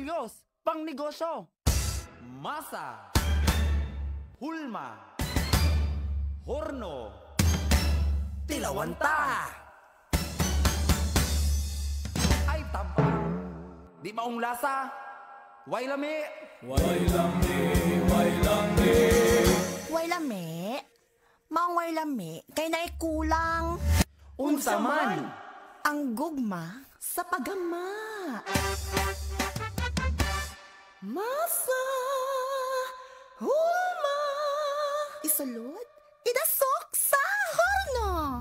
Roskilios, pang negosyo. Masa, hulma, horno, tilawanta. Ay taba, di maong lasa. Way lami. Way lami, way lami. Way lami? Maong way lami, kay naikulang. Unsa man? Ang gugma sa pagama. Masa, hulma, isulod, idasok sa horno.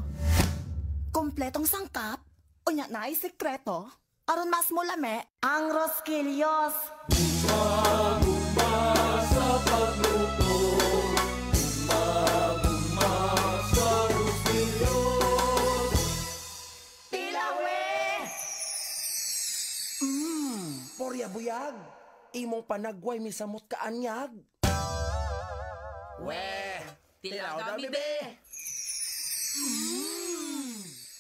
Kompletong sangkap, unya na ay sekreto, aron mas mo lame, ang Roskilios. Guma sa pagluto, guma sa Roskilios. Tilawe! Porya buyag, imong panagway misamot kaanyag. Weh, tilaw na bibe.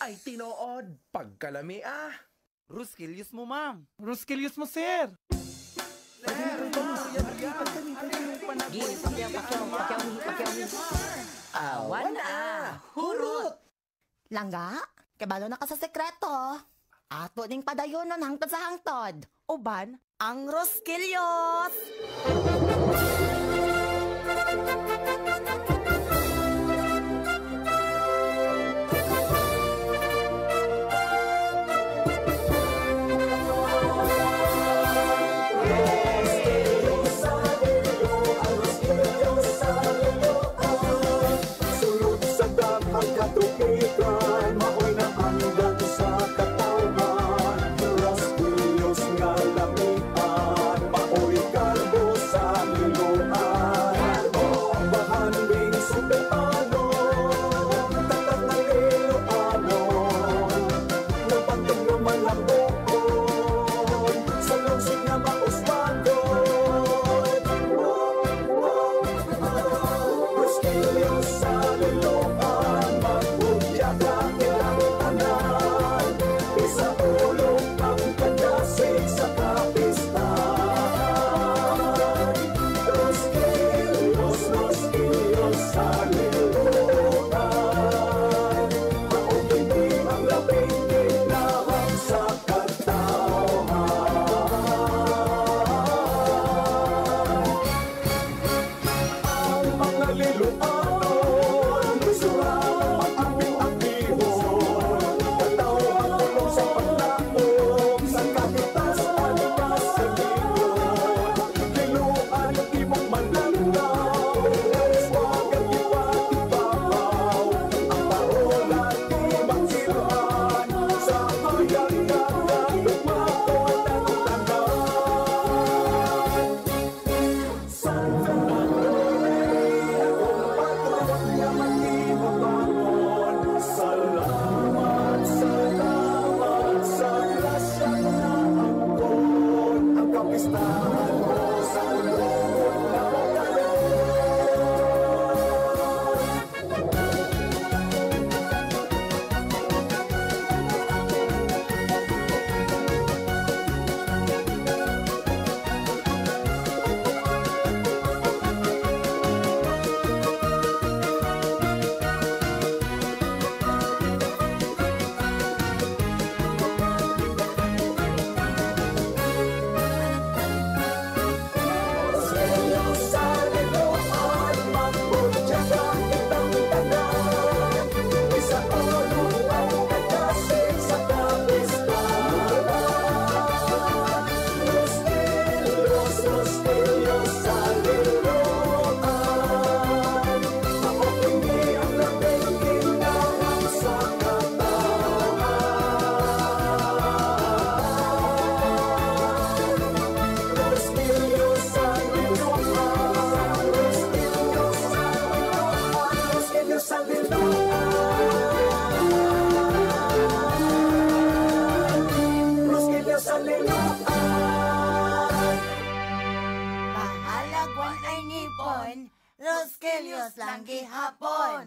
Ay tinuod, pagkalami Roskilios mo, ma'am. Roskilios mo, sir. Awan na! Hurot! Langga, kabalo na ka sa sekreto. Ato ning padayonon hangtod sa hangtod. Uban, ang Roskilios! Katukitan, maoy na hanggang sa katawan. Roskilios nga lamian, maoy kalbo sa niluan. Bahan ding sudetanon, tatak na liluanon. Napantong lumalambokon, sa lungsod nga mauspadon. Roskilios sa liluan, isa ulong ang kadasig sa kapistan. Roskilios, Roskilios sa lilutan, maugindi ang labing ginawang sa katauhan. Ang mga liluanon, surang mag-aping-apihon, katawang tulong sa paglaong, sa kapitasan pa sa liyon. Liluan at imong manlangaw, swagan ipatibabaw, ang parola di magsiruan, sa hayag nga lumakot ang tanan. San Fernando, akong patron nga magtimabangon. Salamat, salamat sa grasya na angkon, ang kapistahan mo sa loob na magayon. Roskilios sa liluan, magpudyaga kitang tanan. Isa ulong ang kadasig sa kapistahan. Roskilios, Roskilios sa liluan, maugindi ang labing ginawang sa katauhan. Roskilios sa liluan, Roskilios sa liluan, Roskilios sa liluan, Roskilios sa liluan. Pahalagwan ay nipon, Roskilios lang gihapon.